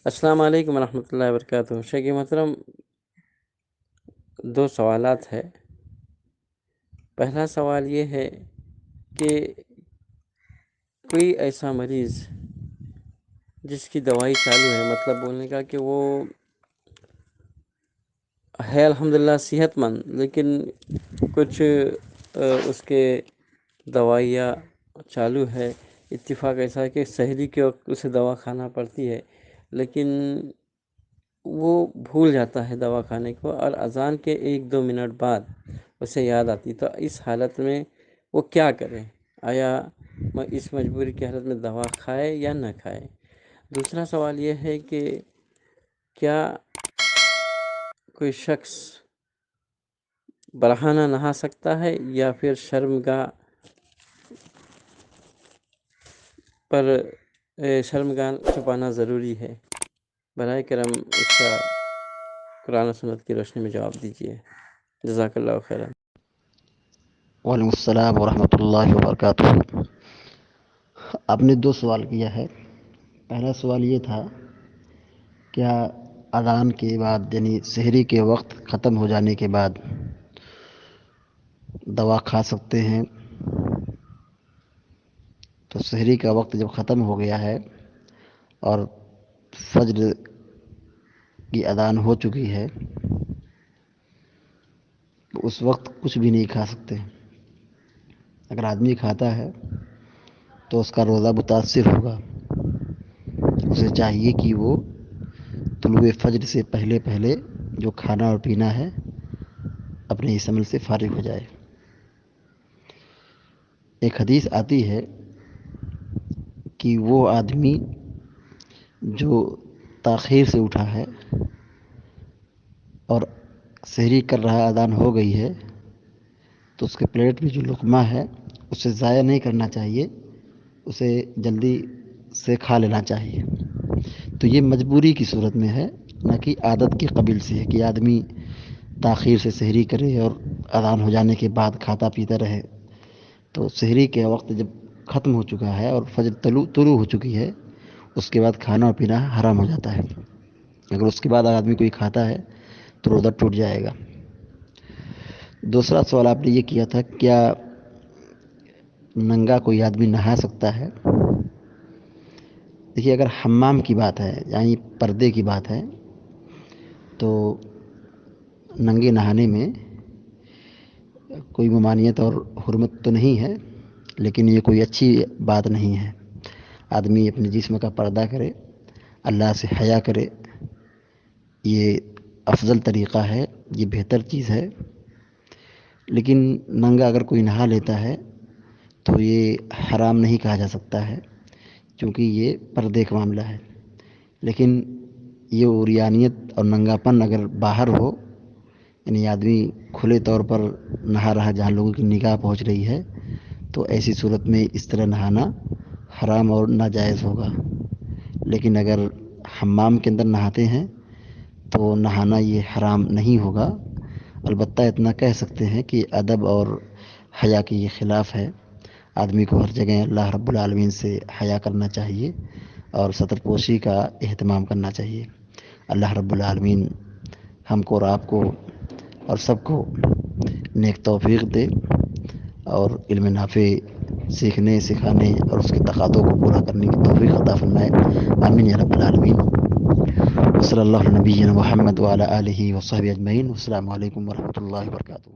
السلام علیکم ورحمۃ اللہ وبرکاتہ۔ شیخ محترم، دو سوالات ہے۔ پہلا سوال یہ ہے کہ کوئی ایسا مریض جس کی دوائی چالو ہے، مطلب بولنے کا کہ وہ ہے الحمدللہ صحت مند، لیکن کچھ اس کے دوائیاں چالو ہے۔ اتفاق ایسا ہے کہ سحری کے وقت اسے دوا کھانا پڑتی ہے، لیکن وہ بھول جاتا ہے دوا کھانے کو، اور اذان کے 1-2 منٹ بعد اسے یاد آتی۔ تو اس حالت میں وہ کیا کرے؟ آیا اس مجبوری کی حالت میں دوا کھائے یا نہ کھائے؟ دوسرا سوال یہ ہے کہ کیا کوئی شخص برہنہ نہا سکتا ہے یا پھر شرمگاہ چھپانا ضروری ہے؟ براہ کرم اس کا قرآن و سنت کی روشنی میں جواب دیجیے۔ جزاک اللہ خیرا۔ وعلیکم السلام ورحمۃ اللہ وبرکاتہ۔ آپ نے دو سوال کیا ہے۔ پہلا سوال یہ تھا، کیا اذان کے بعد یعنی سحری کے وقت ختم ہو جانے کے بعد دوا کھا سکتے ہیں؟ تو سحری کا وقت جب ختم ہو گیا ہے اور فجر کی اذان ہو چکی ہے تو اس وقت کچھ بھی نہیں کھا سکتے۔ اگر آدمی کھاتا ہے تو اس کا روزہ متاثر ہوگا۔ اسے چاہیے کہ وہ طلوع فجر سے پہلے پہلے جو کھانا اور پینا ہے اپنے اس عمل سے فارغ ہو جائے۔ ایک حدیث آتی ہے کہ وہ آدمی جو تاخیر سے اٹھا ہے اور سحری کر رہا اذان ہو گئی ہے تو اس کے پلیٹ میں جو لقمہ ہے اسے ضائع نہیں کرنا چاہیے، اسے جلدی سے کھا لینا چاہیے۔ تو یہ مجبوری کی صورت میں ہے، نہ کہ عادت کی قبیل سے ہے کہ آدمی تاخیر سے سحری کرے اور اذان ہو جانے کے بعد کھاتا پیتا رہے۔ تو سحری کے وقت جب ختم ہو چکا ہے اور فجر طلوع ہو چکی ہے، اس کے بعد کھانا اور پینا حرام ہو جاتا ہے۔ اگر اس کے بعد آدمی کوئی کھاتا ہے تو روزہ ٹوٹ جائے گا۔ دوسرا سوال آپ نے یہ کیا تھا، کیا ننگا کوئی آدمی نہا سکتا ہے؟ دیکھیے، اگر حمام کی بات ہے یعنی پردے کی بات ہے تو ننگے نہانے میں کوئی ممانعت اور حرمت تو نہیں ہے، لیکن یہ کوئی اچھی بات نہیں ہے۔ آدمی اپنے جسم کا پردہ کرے، اللہ سے حیا کرے، یہ افضل طریقہ ہے، یہ بہتر چیز ہے۔ لیکن ننگا اگر کوئی نہا لیتا ہے تو یہ حرام نہیں کہا جا سکتا ہے، کیونکہ یہ پردے کا معاملہ ہے۔ لیکن یہ عریانیت اور ننگا پن اگر باہر ہو، یعنی آدمی کھلے طور پر نہا رہا جہاں لوگوں کی نگاہ پہنچ رہی ہے، تو ایسی صورت میں اس طرح نہانا حرام اور ناجائز ہوگا۔ لیکن اگر حمام کے اندر نہاتے ہیں تو نہانا یہ حرام نہیں ہوگا۔ البتہ اتنا کہہ سکتے ہیں کہ ادب اور حیا کے یہ خلاف ہے۔ آدمی کو ہر جگہ اللہ رب العالمین سے حیا کرنا چاہیے اور ستر پوشی کا اہتمام کرنا چاہیے۔ اللہ رب العالمین ہم کو اور آپ کو اور سب کو نیک توفیق دے اور علم نافع سیکھنے، سکھانے اور اس کے تقاضوں کو پورا کرنے کی توفیق عطا فرمائے۔ آمین یا رب العالمین۔ وصلی اللہ علی نبینا محمد وعلی آلہ وصحبہ اجمعین۔ السلام علیکم ورحمۃ اللہ وبرکاتہ۔